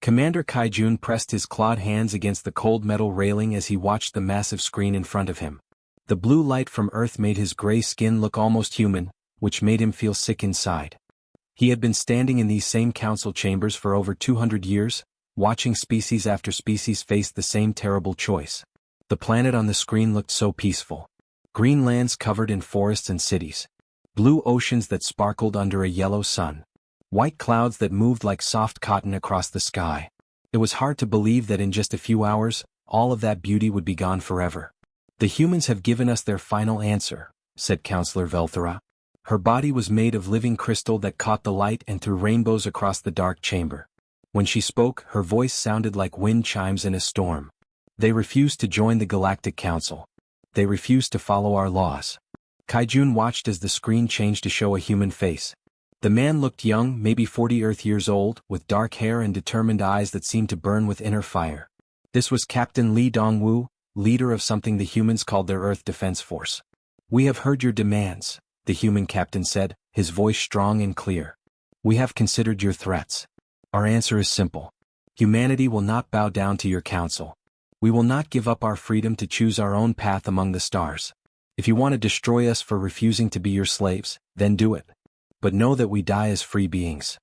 Commander Kaijun pressed his clawed hands against the cold metal railing as he watched the massive screen in front of him. The blue light from Earth made his gray skin look almost human, which made him feel sick inside. He had been standing in these same council chambers for over 200 years, watching species after species face the same terrible choice. The planet on the screen looked so peaceful. Green lands covered in forests and cities. Blue oceans that sparkled under a yellow sun. White clouds that moved like soft cotton across the sky. It was hard to believe that in just a few hours, all of that beauty would be gone forever. "The humans have given us their final answer," said Counselor Velthera. Her body was made of living crystal that caught the light and threw rainbows across the dark chamber. When she spoke, her voice sounded like wind chimes in a storm. "They refused to join the Galactic Council. They refused to follow our laws." Kaijun watched as the screen changed to show a human face. The man looked young, maybe 40 Earth years old, with dark hair and determined eyes that seemed to burn with inner fire. This was Captain Li Dongwu, leader of something the humans called their Earth Defense Force. "We have heard your demands," the human captain said, his voice strong and clear. "We have considered your threats. Our answer is simple. Humanity will not bow down to your council. We will not give up our freedom to choose our own path among the stars. If you want to destroy us for refusing to be your slaves, then do it. But know that we die as free beings."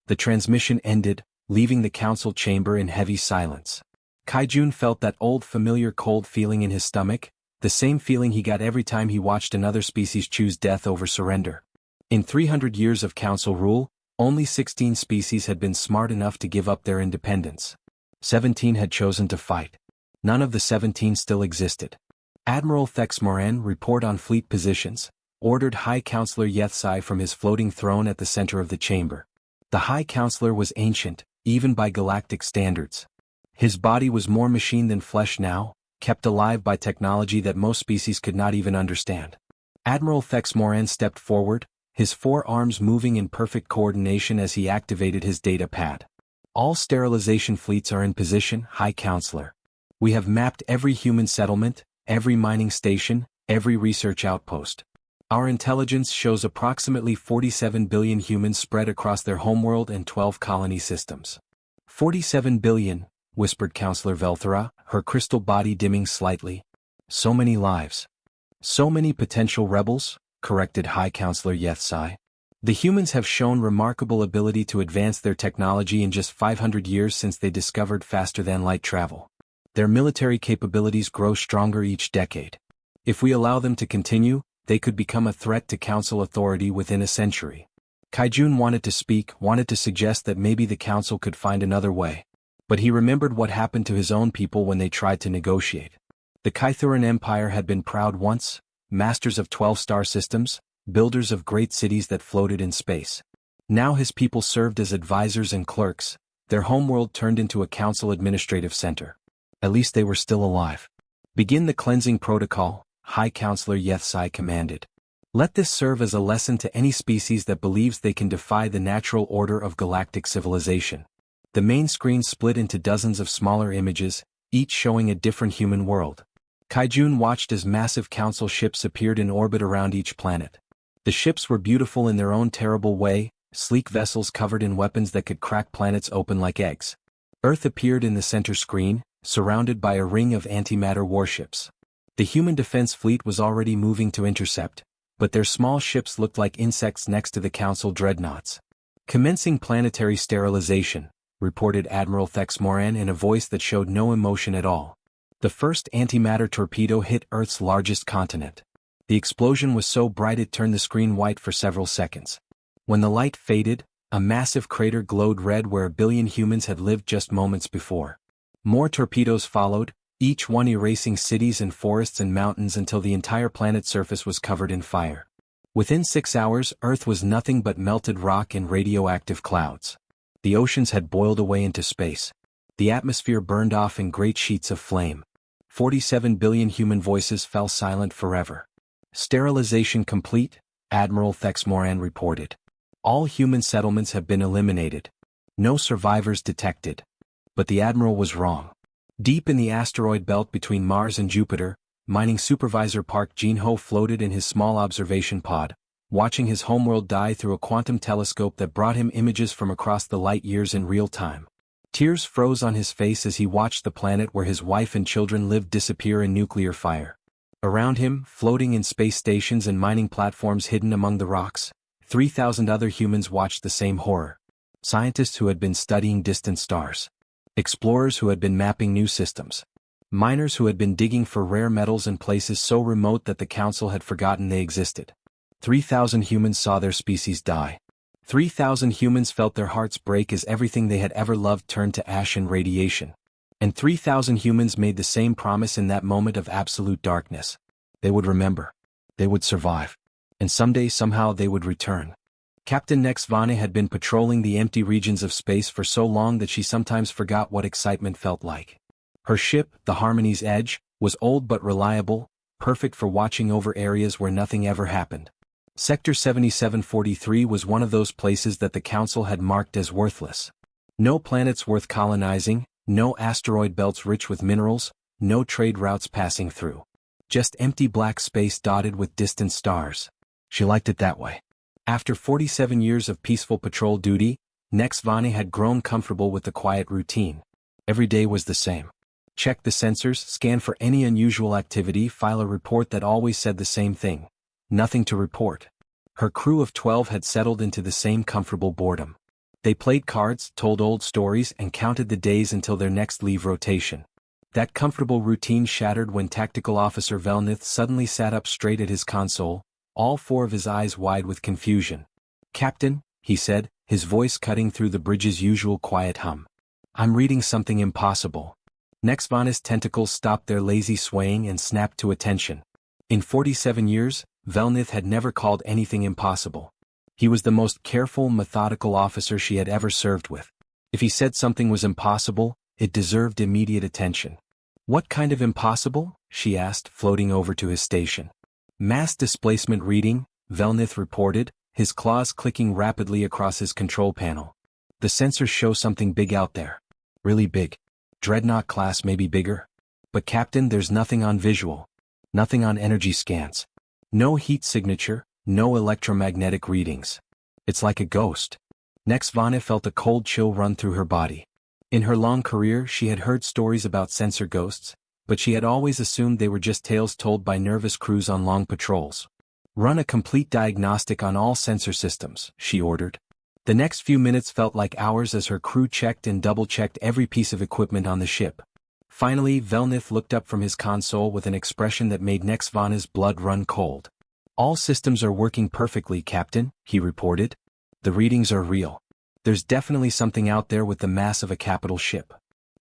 The transmission ended, leaving the council chamber in heavy silence. Kaijun felt that old familiar cold feeling in his stomach, the same feeling he got every time he watched another species choose death over surrender. In 300 years of council rule, only 16 species had been smart enough to give up their independence. 17 had chosen to fight. None of the 17 still existed. Admiral Thexmoran, report on fleet positions, ordered High Counselor Yethsai from his floating throne at the center of the chamber. The High Counselor was ancient, even by galactic standards. His body was more machine than flesh now, kept alive by technology that most species could not even understand. Admiral Thexmoran stepped forward, his four arms moving in perfect coordination as he activated his data pad. "All sterilization fleets are in position, High Counselor. We have mapped every human settlement, every mining station, every research outpost. Our intelligence shows approximately 47 billion humans spread across their homeworld and 12 colony systems." 47 billion, whispered Counselor Velthera, her crystal body dimming slightly. "So many lives. So many potential rebels," corrected High Counselor Yethsai. "The humans have shown remarkable ability to advance their technology in just 500 years since they discovered faster-than-light travel. Their military capabilities grow stronger each decade. If we allow them to continue, they could become a threat to council authority within a century." Kaijun wanted to speak, wanted to suggest that maybe the council could find another way. But he remembered what happened to his own people when they tried to negotiate. The Kythuran Empire had been proud once, masters of 12-star systems, builders of great cities that floated in space. Now his people served as advisors and clerks, their homeworld turned into a council administrative center. At least they were still alive. "Begin the cleansing protocol," High Counselor Yethsai commanded. "Let this serve as a lesson to any species that believes they can defy the natural order of galactic civilization." The main screen split into dozens of smaller images, each showing a different human world. Kaijun watched as massive council ships appeared in orbit around each planet. The ships were beautiful in their own terrible way, sleek vessels covered in weapons that could crack planets open like eggs. Earth appeared in the center screen, surrounded by a ring of antimatter warships. The human defense fleet was already moving to intercept, but their small ships looked like insects next to the council dreadnoughts. "Commencing planetary sterilization," reported Admiral Thexmoran in a voice that showed no emotion at all. The first antimatter torpedo hit Earth's largest continent. The explosion was so bright it turned the screen white for several seconds. When the light faded, a massive crater glowed red where a billion humans had lived just moments before. More torpedoes followed, each one erasing cities and forests and mountains until the entire planet's surface was covered in fire. Within 6 hours, Earth was nothing but melted rock and radioactive clouds. The oceans had boiled away into space. The atmosphere burned off in great sheets of flame. 47 billion human voices fell silent forever. "Sterilization complete," Admiral Thexmoran reported. "All human settlements have been eliminated. No survivors detected." But the Admiral was wrong. Deep in the asteroid belt between Mars and Jupiter, mining supervisor Park Jin-ho floated in his small observation pod, watching his homeworld die through a quantum telescope that brought him images from across the light years in real time. Tears froze on his face as he watched the planet where his wife and children lived disappear in nuclear fire. Around him, floating in space stations and mining platforms hidden among the rocks, 3,000 other humans watched the same horror. Scientists who had been studying distant stars. Explorers who had been mapping new systems. Miners who had been digging for rare metals in places so remote that the Council had forgotten they existed. 3,000 humans saw their species die. 3,000 humans felt their hearts break as everything they had ever loved turned to ash and radiation. And 3,000 humans made the same promise in that moment of absolute darkness. They would remember. They would survive. And someday somehow they would return. Captain Nexvane had been patrolling the empty regions of space for so long that she sometimes forgot what excitement felt like. Her ship, the Harmony's Edge, was old but reliable, perfect for watching over areas where nothing ever happened. Sector 7743 was one of those places that the Council had marked as worthless. No planets worth colonizing, no asteroid belts rich with minerals, no trade routes passing through. Just empty black space dotted with distant stars. She liked it that way. After 47 years of peaceful patrol duty, Nexvane had grown comfortable with the quiet routine. Every day was the same. Check the sensors, scan for any unusual activity, file a report that always said the same thing. Nothing to report. Her crew of 12 had settled into the same comfortable boredom. They played cards, told old stories, and counted the days until their next leave rotation. That comfortable routine shattered when Tactical Officer Velnith suddenly sat up straight at his console, all four of his eyes wide with confusion. "Captain," he said, his voice cutting through the bridge's usual quiet hum. "I'm reading something impossible." Nexvane's tentacles stopped their lazy swaying and snapped to attention. In 47 years, Velnith had never called anything impossible. He was the most careful, methodical officer she had ever served with. If he said something was impossible, it deserved immediate attention. "What kind of impossible?" she asked, floating over to his station. "Mass displacement reading," Velnith reported, his claws clicking rapidly across his control panel. "The sensors show something big out there. Really big. Dreadnought class maybe bigger. But Captain, there's nothing on visual. Nothing on energy scans. No heat signature, no electromagnetic readings. It's like a ghost." Nexvane felt a cold chill run through her body. In her long career she had heard stories about sensor ghosts, but she had always assumed they were just tales told by nervous crews on long patrols. "Run a complete diagnostic on all sensor systems," she ordered. The next few minutes felt like hours as her crew checked and double-checked every piece of equipment on the ship. Finally, Velnith looked up from his console with an expression that made Nexvane's blood run cold. "All systems are working perfectly, Captain," he reported. "The readings are real. There's definitely something out there with the mass of a capital ship.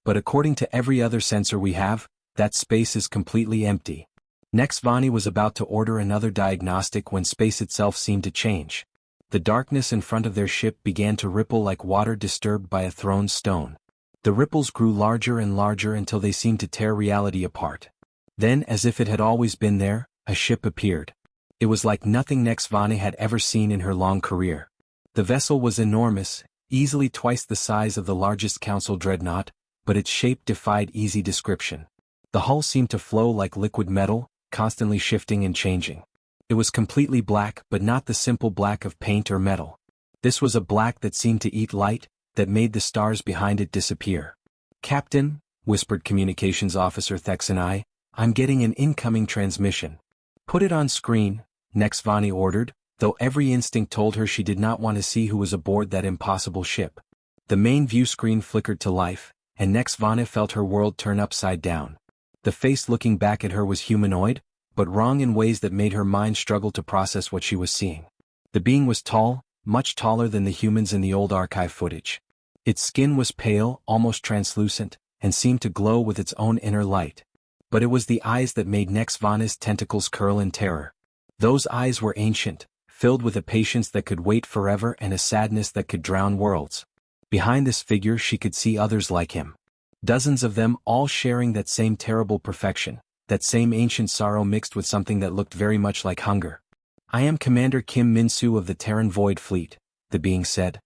But according to every other sensor we have, that space is completely empty." Nexvane was about to order another diagnostic when space itself seemed to change. The darkness in front of their ship began to ripple like water disturbed by a thrown stone. The ripples grew larger and larger until they seemed to tear reality apart. Then, as if it had always been there, a ship appeared. It was like nothing Nexvane had ever seen in her long career. The vessel was enormous, easily twice the size of the largest Council dreadnought, but its shape defied easy description. The hull seemed to flow like liquid metal, constantly shifting and changing. It was completely black, but not the simple black of paint or metal. This was a black that seemed to eat light, that made the stars behind it disappear. "Captain," whispered Communications Officer Thexanai, "I'm getting an incoming transmission." "Put it on screen," Nexvane ordered, though every instinct told her she did not want to see who was aboard that impossible ship. The main view screen flickered to life, and Nexvane felt her world turn upside down. The face looking back at her was humanoid, but wrong in ways that made her mind struggle to process what she was seeing. The being was tall, much taller than the humans in the old archive footage. Its skin was pale, almost translucent, and seemed to glow with its own inner light. But it was the eyes that made Nexvane's tentacles curl in terror. Those eyes were ancient, filled with a patience that could wait forever and a sadness that could drown worlds. Behind this figure she could see others like him. Dozens of them, all sharing that same terrible perfection, that same ancient sorrow mixed with something that looked very much like hunger. "I am Commander Kim Min-soo of the Terran Void Fleet," the being said.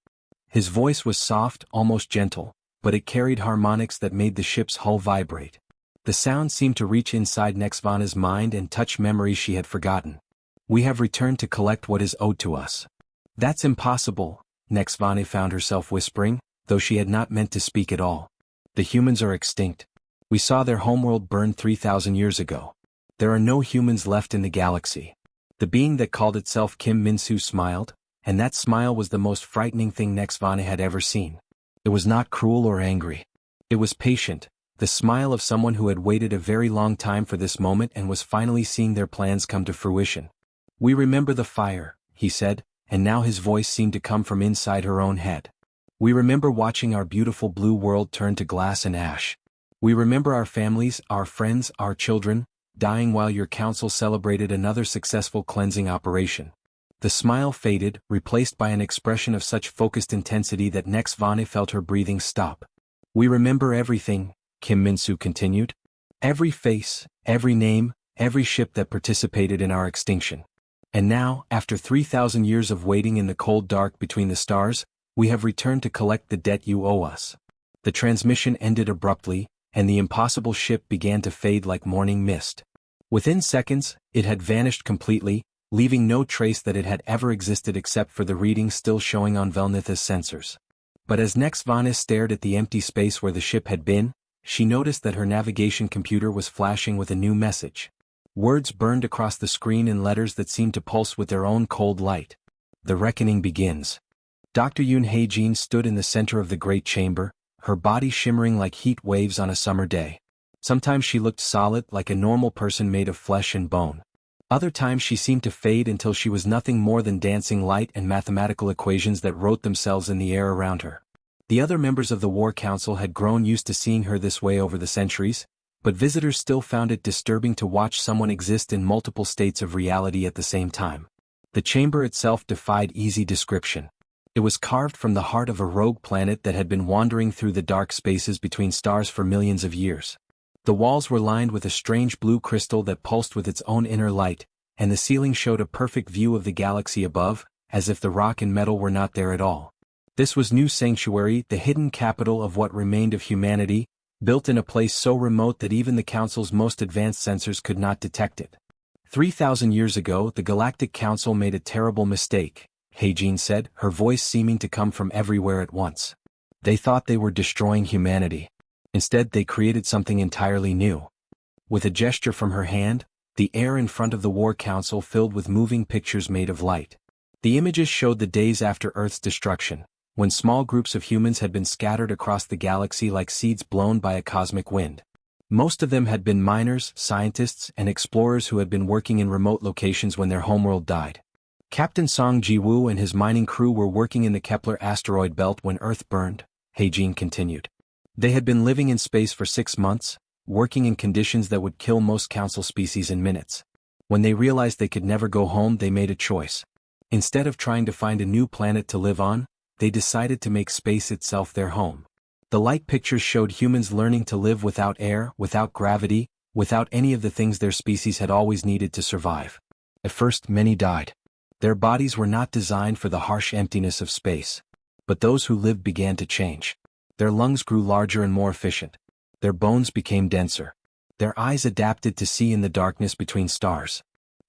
His voice was soft, almost gentle, but it carried harmonics that made the ship's hull vibrate. The sound seemed to reach inside Nexvane's mind and touch memories she had forgotten. "We have returned to collect what is owed to us." "That's impossible," Nexvane found herself whispering. though she had not meant to speak at all. The humans are extinct. We saw their homeworld burn 3,000 years ago. There are no humans left in the galaxy. The being that called itself Kim Minsu smiled, and that smile was the most frightening thing Nexvana had ever seen. It was not cruel or angry. It was patient, the smile of someone who had waited a very long time for this moment and was finally seeing their plans come to fruition. "We remember the fire," he said, and now his voice seemed to come from inside her own head. "We remember watching our beautiful blue world turn to glass and ash. We remember our families, our friends, our children, dying while your council celebrated another successful cleansing operation." The smile faded, replaced by an expression of such focused intensity that Nexvana felt her breathing stop. "We remember everything," Kim Minsu continued. "Every face, every name, every ship that participated in our extinction. And now, after 3,000 years of waiting in the cold dark between the stars, we have returned to collect the debt you owe us." The transmission ended abruptly, and the impossible ship began to fade like morning mist. Within seconds, it had vanished completely, leaving no trace that it had ever existed except for the readings still showing on Velnitha's sensors. But as Nexvana stared at the empty space where the ship had been, she noticed that her navigation computer was flashing with a new message. Words burned across the screen in letters that seemed to pulse with their own cold light. "The reckoning begins." Dr. Yoon Hae-jin stood in the center of the great chamber, her body shimmering like heat waves on a summer day. Sometimes she looked solid, like a normal person made of flesh and bone. Other times she seemed to fade until she was nothing more than dancing light and mathematical equations that wrote themselves in the air around her. The other members of the War Council had grown used to seeing her this way over the centuries, but visitors still found it disturbing to watch someone exist in multiple states of reality at the same time. The chamber itself defied easy description. It was carved from the heart of a rogue planet that had been wandering through the dark spaces between stars for millions of years. The walls were lined with a strange blue crystal that pulsed with its own inner light, and the ceiling showed a perfect view of the galaxy above, as if the rock and metal were not there at all. This was New Sanctuary, the hidden capital of what remained of humanity, built in a place so remote that even the Council's most advanced sensors could not detect it. 3,000 years ago, the Galactic Council made a terrible mistake, Hae-jin said, her voice seeming to come from everywhere at once. They thought they were destroying humanity. Instead, they created something entirely new. With a gesture from her hand, the air in front of the War Council filled with moving pictures made of light. The images showed the days after Earth's destruction, when small groups of humans had been scattered across the galaxy like seeds blown by a cosmic wind. Most of them had been miners, scientists, and explorers who had been working in remote locations when their homeworld died. Captain Song Ji-woo and his mining crew were working in the Kepler asteroid belt when Earth burned, Hae-jin continued. They had been living in space for 6 months, working in conditions that would kill most council species in minutes. When they realized they could never go home, they made a choice. Instead of trying to find a new planet to live on, they decided to make space itself their home. The light pictures showed humans learning to live without air, without gravity, without any of the things their species had always needed to survive. At first, many died. Their bodies were not designed for the harsh emptiness of space. But those who lived began to change. Their lungs grew larger and more efficient. Their bones became denser. Their eyes adapted to see in the darkness between stars.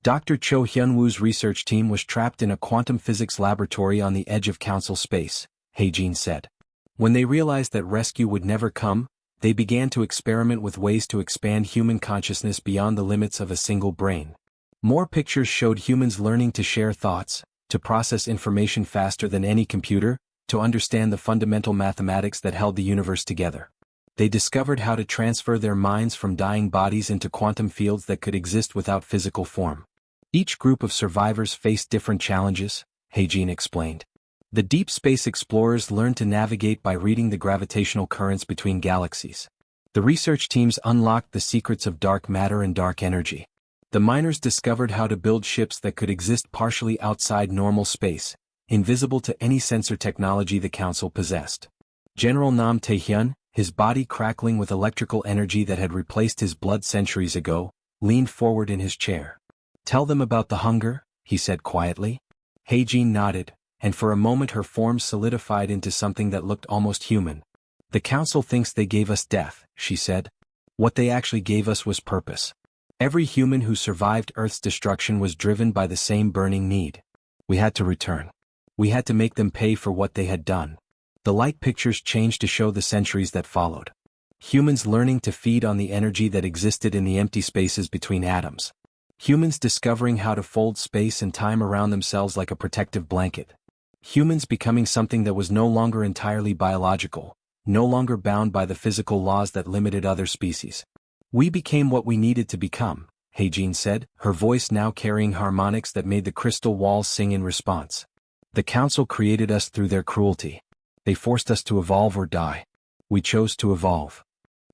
Dr. Cho Hyun-woo's research team was trapped in a quantum physics laboratory on the edge of Council space, Hae-jin said. When they realized that rescue would never come, they began to experiment with ways to expand human consciousness beyond the limits of a single brain. More pictures showed humans learning to share thoughts, to process information faster than any computer, to understand the fundamental mathematics that held the universe together. They discovered how to transfer their minds from dying bodies into quantum fields that could exist without physical form. Each group of survivors faced different challenges, Hae-jin explained. The deep space explorers learned to navigate by reading the gravitational currents between galaxies. The research teams unlocked the secrets of dark matter and dark energy. The miners discovered how to build ships that could exist partially outside normal space, invisible to any sensor technology the Council possessed. General Nam Tae-hyun, his body crackling with electrical energy that had replaced his blood centuries ago, leaned forward in his chair. "Tell them about the hunger," he said quietly. Hae-jin nodded, and for a moment her form solidified into something that looked almost human. "The Council thinks they gave us death," she said. "What they actually gave us was purpose. Every human who survived Earth's destruction was driven by the same burning need. We had to return. We had to make them pay for what they had done." The light pictures changed to show the centuries that followed. Humans learning to feed on the energy that existed in the empty spaces between atoms. Humans discovering how to fold space and time around themselves like a protective blanket. Humans becoming something that was no longer entirely biological, no longer bound by the physical laws that limited other species. We became what we needed to become, Heijin said, her voice now carrying harmonics that made the crystal walls sing in response. The Council created us through their cruelty. They forced us to evolve or die. We chose to evolve.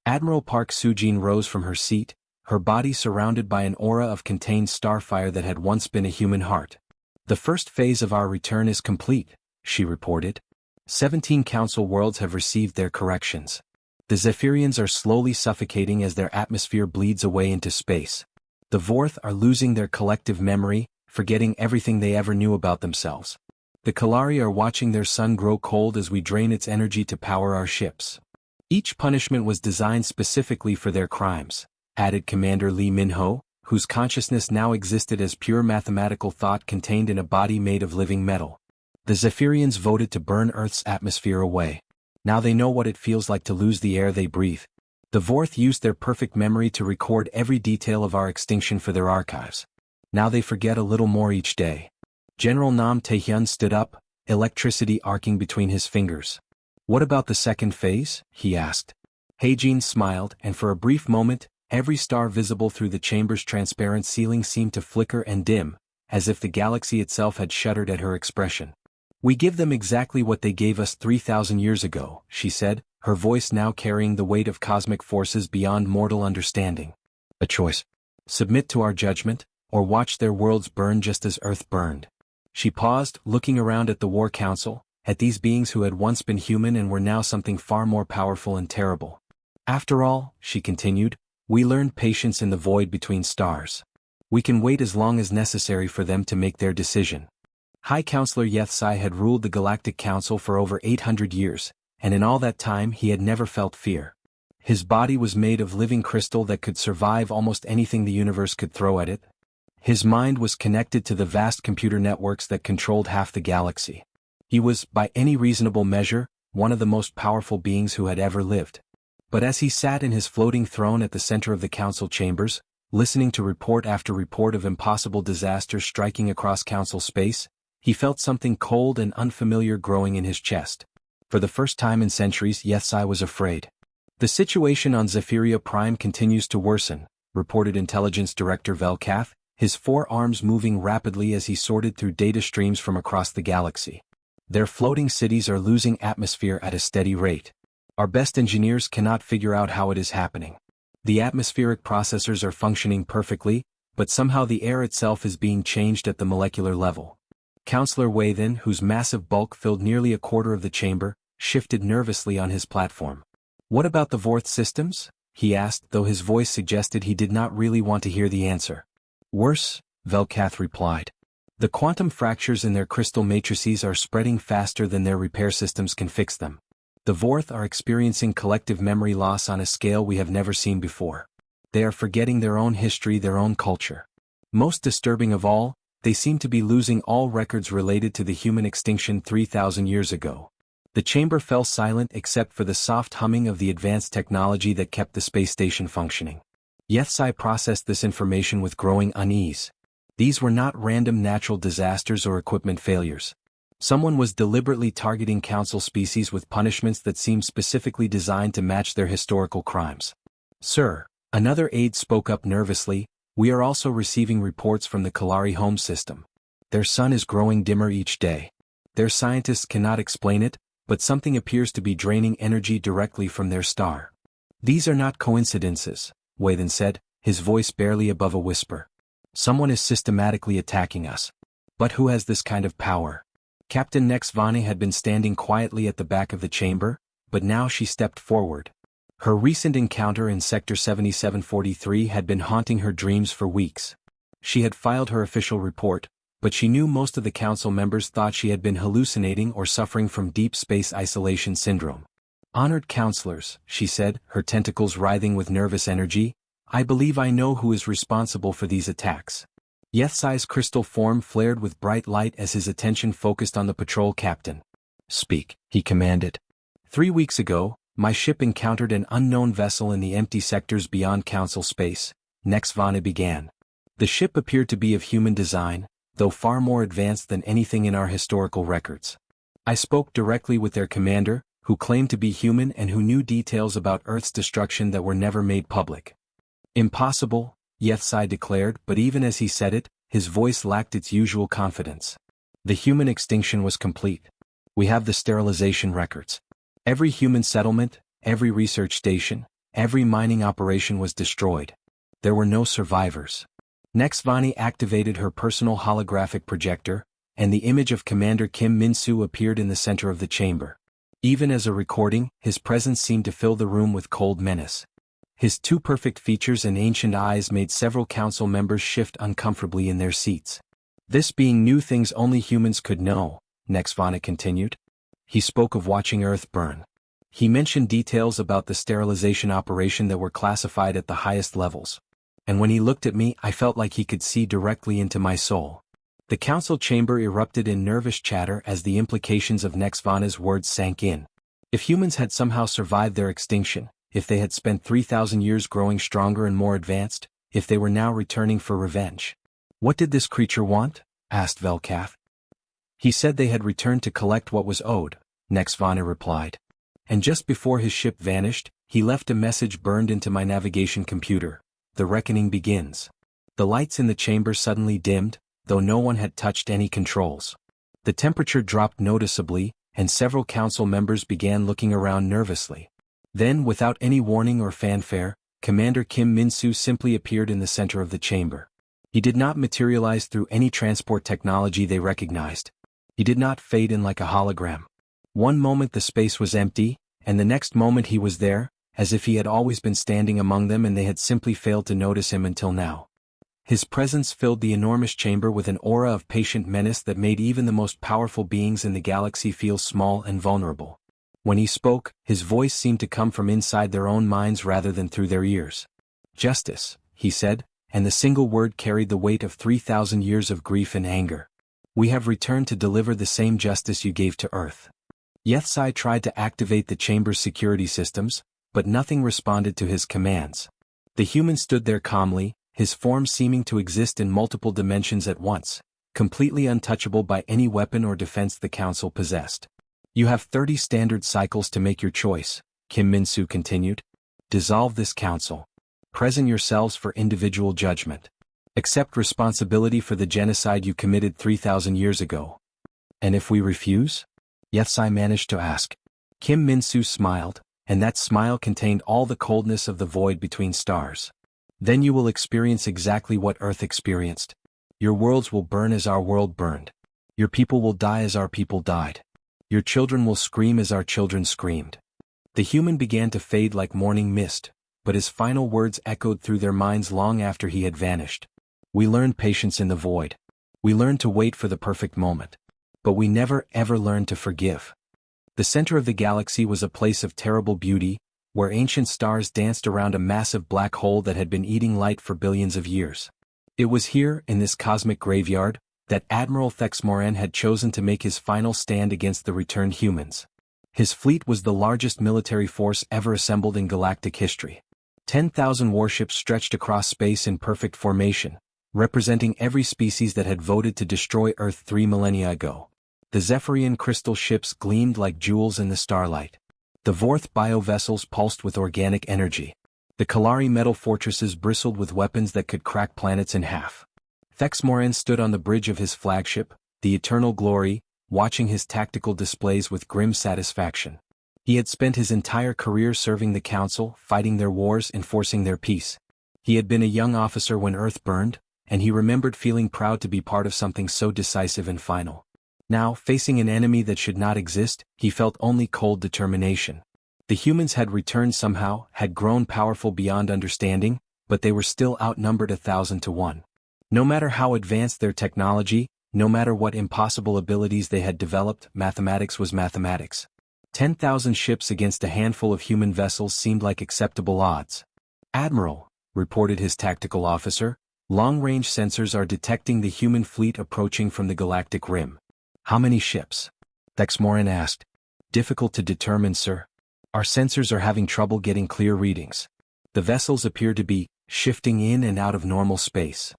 Admiral Park Soo-jin rose from her seat, her body surrounded by an aura of contained starfire that had once been a human heart. The first phase of our return is complete, she reported. 17 Council worlds have received their corrections. The Zephyrians are slowly suffocating as their atmosphere bleeds away into space. The Vorth are losing their collective memory, forgetting everything they ever knew about themselves. The Kalari are watching their sun grow cold as we drain its energy to power our ships. Each punishment was designed specifically for their crimes, added Commander Lee Min-ho, whose consciousness now existed as pure mathematical thought contained in a body made of living metal. The Zephyrians voted to burn Earth's atmosphere away. Now they know what it feels like to lose the air they breathe. The Vorth used their perfect memory to record every detail of our extinction for their archives. Now they forget a little more each day. General Nam Taehyun stood up, electricity arcing between his fingers. What about the second phase? He asked. Heijin smiled, and for a brief moment, every star visible through the chamber's transparent ceiling seemed to flicker and dim, as if the galaxy itself had shuddered at her expression. We give them exactly what they gave us 3,000 years ago, she said, her voice now carrying the weight of cosmic forces beyond mortal understanding. A choice. Submit to our judgment, or watch their worlds burn just as Earth burned. She paused, looking around at the War Council, at these beings who had once been human and were now something far more powerful and terrible. After all, she continued, we learned patience in the void between stars. We can wait as long as necessary for them to make their decision. High Counselor Yethsai had ruled the Galactic Council for over 800 years, and in all that time he had never felt fear. His body was made of living crystal that could survive almost anything the universe could throw at it. His mind was connected to the vast computer networks that controlled half the galaxy. He was, by any reasonable measure, one of the most powerful beings who had ever lived. But as he sat in his floating throne at the center of the council chambers, listening to report after report of impossible disasters striking across council space, he felt something cold and unfamiliar growing in his chest. For the first time in centuries, Yethsai was afraid. The situation on Zephyria Prime continues to worsen, reported Intelligence Director Velkath, his forearms moving rapidly as he sorted through data streams from across the galaxy. Their floating cities are losing atmosphere at a steady rate. Our best engineers cannot figure out how it is happening. The atmospheric processors are functioning perfectly, but somehow the air itself is being changed at the molecular level. Councillor Wei then, whose massive bulk filled nearly a quarter of the chamber, shifted nervously on his platform. What about the Vorth systems? He asked, though his voice suggested he did not really want to hear the answer. Worse, Velkath replied. The quantum fractures in their crystal matrices are spreading faster than their repair systems can fix them. The Vorth are experiencing collective memory loss on a scale we have never seen before. They are forgetting their own history, their own culture. Most disturbing of all, they seem to be losing all records related to the human extinction 3,000 years ago. The chamber fell silent except for the soft humming of the advanced technology that kept the space station functioning. Yethsai processed this information with growing unease. These were not random natural disasters or equipment failures. Someone was deliberately targeting council species with punishments that seemed specifically designed to match their historical crimes. Sir, another aide spoke up nervously, we are also receiving reports from the Kalari home system. Their sun is growing dimmer each day. Their scientists cannot explain it, but something appears to be draining energy directly from their star. These are not coincidences, Wei then said, his voice barely above a whisper. Someone is systematically attacking us. But who has this kind of power? Captain Nexvani had been standing quietly at the back of the chamber, but now she stepped forward. Her recent encounter in Sector 7743 had been haunting her dreams for weeks. She had filed her official report, but she knew most of the council members thought she had been hallucinating or suffering from deep space isolation syndrome. Honored counselors, she said, her tentacles writhing with nervous energy, I believe I know who is responsible for these attacks. Yethsai's crystal form flared with bright light as his attention focused on the patrol captain. Speak, he commanded. 3 weeks ago, my ship encountered an unknown vessel in the empty sectors beyond Council space, Nexvana began. The ship appeared to be of human design, though far more advanced than anything in our historical records. I spoke directly with their commander, who claimed to be human and who knew details about Earth's destruction that were never made public. Impossible, Yethsai declared, but even as he said it, his voice lacked its usual confidence. The human extinction was complete. We have the sterilization records. Every human settlement, every research station, every mining operation was destroyed. There were no survivors. Nexvani activated her personal holographic projector, and the image of Commander Kim Min-soo appeared in the center of the chamber. Even as a recording, his presence seemed to fill the room with cold menace. His two perfect features and ancient eyes made several council members shift uncomfortably in their seats. This being new things only humans could know, Nexvana continued. He spoke of watching Earth burn. He mentioned details about the sterilization operation that were classified at the highest levels. And when he looked at me, I felt like he could see directly into my soul. The council chamber erupted in nervous chatter as the implications of Nexvana's words sank in. If humans had somehow survived their extinction, if they had spent 3,000 years growing stronger and more advanced, if they were now returning for revenge. What did this creature want? Asked Velkath. He said they had returned to collect what was owed, Nexvana replied. And just before his ship vanished, he left a message burned into my navigation computer. The reckoning begins. The lights in the chamber suddenly dimmed, though no one had touched any controls. The temperature dropped noticeably, and several council members began looking around nervously. Then, without any warning or fanfare, Commander Kim Min-soo simply appeared in the center of the chamber. He did not materialize through any transport technology they recognized. He did not fade in like a hologram. One moment the space was empty, and the next moment he was there, as if he had always been standing among them and they had simply failed to notice him until now. His presence filled the enormous chamber with an aura of patient menace that made even the most powerful beings in the galaxy feel small and vulnerable. When he spoke, his voice seemed to come from inside their own minds rather than through their ears. Justice, he said, and the single word carried the weight of 3,000 years of grief and anger. We have returned to deliver the same justice you gave to Earth. Yethsai tried to activate the chamber's security systems, but nothing responded to his commands. The human stood there calmly, his form seeming to exist in multiple dimensions at once, completely untouchable by any weapon or defense the council possessed. You have 30 standard cycles to make your choice, Kim Min-soo continued. Dissolve this council. Present yourselves for individual judgment. Accept responsibility for the genocide you committed 3,000 years ago. And if we refuse? Yethsai managed to ask. Kim Min-soo smiled, and that smile contained all the coldness of the void between stars. Then you will experience exactly what Earth experienced. Your worlds will burn as our world burned. Your people will die as our people died. Your children will scream as our children screamed. The human began to fade like morning mist, but his final words echoed through their minds long after he had vanished. We learned patience in the void. We learned to wait for the perfect moment. But we never ever learned to forgive. The center of the galaxy was a place of terrible beauty, where ancient stars danced around a massive black hole that had been eating light for billions of years. It was here, in this cosmic graveyard, that Admiral Thexmoran had chosen to make his final stand against the returned humans. His fleet was the largest military force ever assembled in galactic history. 10,000 warships stretched across space in perfect formation, representing every species that had voted to destroy Earth 3 millennia ago. The Zephyrian crystal ships gleamed like jewels in the starlight. The Vorth bio-vessels pulsed with organic energy. The Kalari metal fortresses bristled with weapons that could crack planets in half. Thexmoran stood on the bridge of his flagship, the Eternal Glory, watching his tactical displays with grim satisfaction. He had spent his entire career serving the Council, fighting their wars, enforcing their peace. He had been a young officer when Earth burned, and he remembered feeling proud to be part of something so decisive and final. Now, facing an enemy that should not exist, he felt only cold determination. The humans had returned somehow, had grown powerful beyond understanding, but they were still outnumbered 1,000 to 1. No matter how advanced their technology, no matter what impossible abilities they had developed, mathematics was mathematics. 10,000 ships against a handful of human vessels seemed like acceptable odds. Admiral, reported his tactical officer, long-range sensors are detecting the human fleet approaching from the galactic rim. How many ships? Thexmoran asked. Difficult to determine, sir. Our sensors are having trouble getting clear readings. The vessels appear to be shifting in and out of normal space.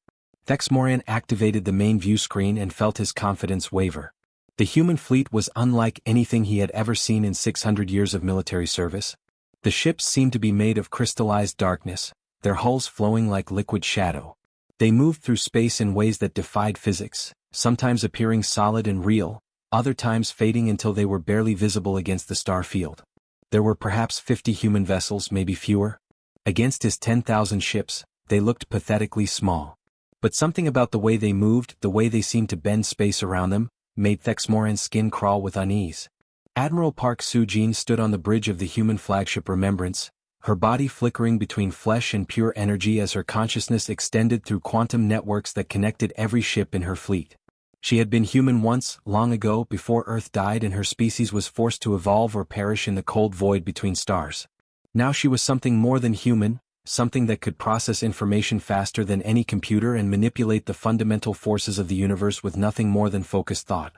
Thexmoran activated the main view screen and felt his confidence waver. The human fleet was unlike anything he had ever seen in 600 years of military service. The ships seemed to be made of crystallized darkness, their hulls flowing like liquid shadow. They moved through space in ways that defied physics, sometimes appearing solid and real, other times fading until they were barely visible against the star field. There were perhaps 50 human vessels, maybe fewer. Against his 10,000 ships, they looked pathetically small. But something about the way they moved, the way they seemed to bend space around them, made Thexmoran's skin crawl with unease. Admiral Park Soo-jin stood on the bridge of the human flagship Remembrance, her body flickering between flesh and pure energy as her consciousness extended through quantum networks that connected every ship in her fleet. She had been human once, long ago, before Earth died and her species was forced to evolve or perish in the cold void between stars. Now she was something more than human, something that could process information faster than any computer and manipulate the fundamental forces of the universe with nothing more than focused thought.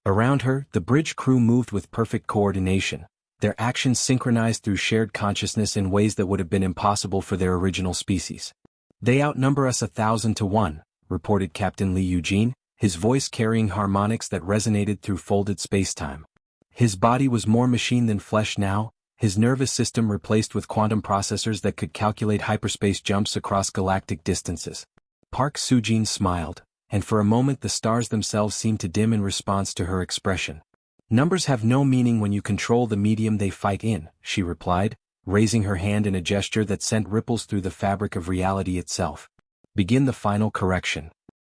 Around her, the bridge crew moved with perfect coordination, their actions synchronized through shared consciousness in ways that would have been impossible for their original species. "They outnumber us 1,000 to 1, reported Captain Lee Eugene, his voice carrying harmonics that resonated through folded spacetime. His body was more machine than flesh now, his nervous system replaced with quantum processors that could calculate hyperspace jumps across galactic distances. Park Soo-jin smiled, and for a moment the stars themselves seemed to dim in response to her expression. "Numbers have no meaning when you control the medium they fight in," she replied, raising her hand in a gesture that sent ripples through the fabric of reality itself. "Begin the final correction."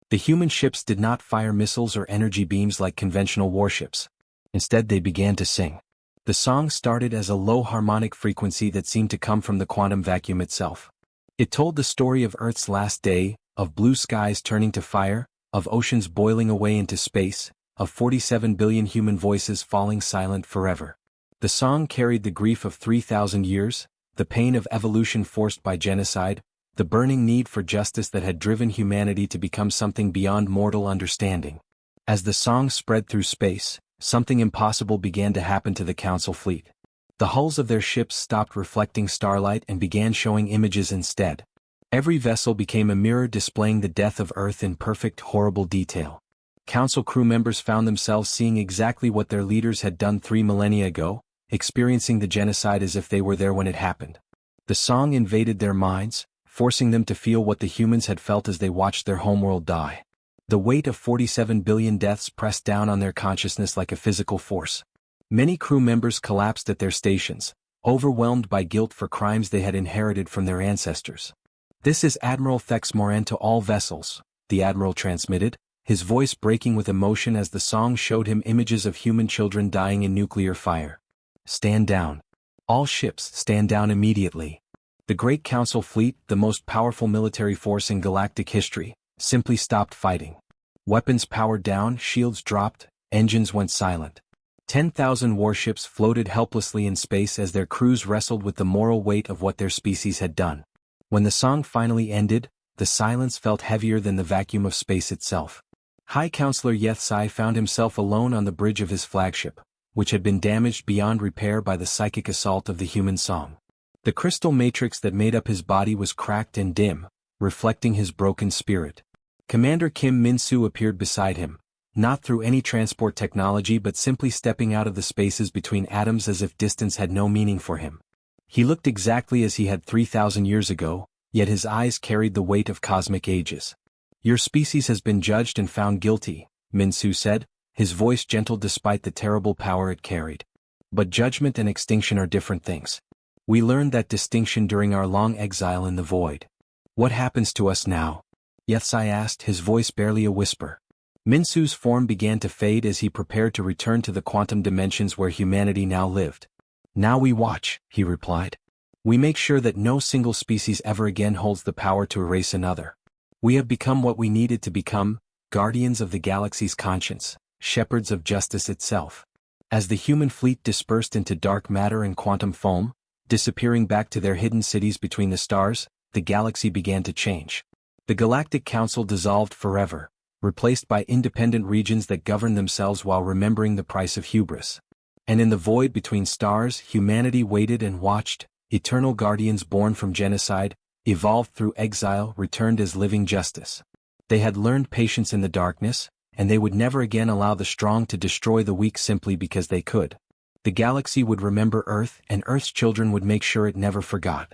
The human ships did not fire missiles or energy beams like conventional warships. Instead they began to sing. The song started as a low harmonic frequency that seemed to come from the quantum vacuum itself. It told the story of Earth's last day, of blue skies turning to fire, of oceans boiling away into space, of 47 billion human voices falling silent forever. The song carried the grief of 3,000 years, the pain of evolution forced by genocide, the burning need for justice that had driven humanity to become something beyond mortal understanding. As the song spread through space, something impossible began to happen to the Council fleet. The hulls of their ships stopped reflecting starlight and began showing images instead. Every vessel became a mirror displaying the death of Earth in perfect, horrible detail. Council crew members found themselves seeing exactly what their leaders had done 3 millennia ago, experiencing the genocide as if they were there when it happened. The song invaded their minds, forcing them to feel what the humans had felt as they watched their homeworld die. The weight of 47 billion deaths pressed down on their consciousness like a physical force. Many crew members collapsed at their stations, overwhelmed by guilt for crimes they had inherited from their ancestors. "This is Admiral Thexmoran to all vessels," the Admiral transmitted, his voice breaking with emotion as the song showed him images of human children dying in nuclear fire. "Stand down. All ships, stand down immediately." The Great Council fleet, the most powerful military force in galactic history, simply stopped fighting. Weapons powered down, shields dropped, engines went silent. 10,000 warships floated helplessly in space as their crews wrestled with the moral weight of what their species had done. When the song finally ended, the silence felt heavier than the vacuum of space itself. High Counselor Yethsai found himself alone on the bridge of his flagship, which had been damaged beyond repair by the psychic assault of the human song. The crystal matrix that made up his body was cracked and dim, reflecting his broken spirit. Commander Kim Min-soo appeared beside him, not through any transport technology but simply stepping out of the spaces between atoms as if distance had no meaning for him. He looked exactly as he had 3,000 years ago, yet his eyes carried the weight of cosmic ages. "Your species has been judged and found guilty," Min-soo said, his voice gentle despite the terrible power it carried. "But judgment and extinction are different things. We learned that distinction during our long exile in the void. What happens to us now?" Yethsai asked, his voice barely a whisper. Min-soo's form began to fade as he prepared to return to the quantum dimensions where humanity now lived. "Now we watch," he replied. "We make sure that no single species ever again holds the power to erase another. We have become what we needed to become, guardians of the galaxy's conscience, shepherds of justice itself." As the human fleet dispersed into dark matter and quantum foam, disappearing back to their hidden cities between the stars, the galaxy began to change. The Galactic Council dissolved forever, replaced by independent regions that governed themselves while remembering the price of hubris. And in the void between stars, humanity waited and watched, eternal guardians born from genocide, evolved through exile, returned as living justice. They had learned patience in the darkness, and they would never again allow the strong to destroy the weak simply because they could. The galaxy would remember Earth, and Earth's children would make sure it never forgot.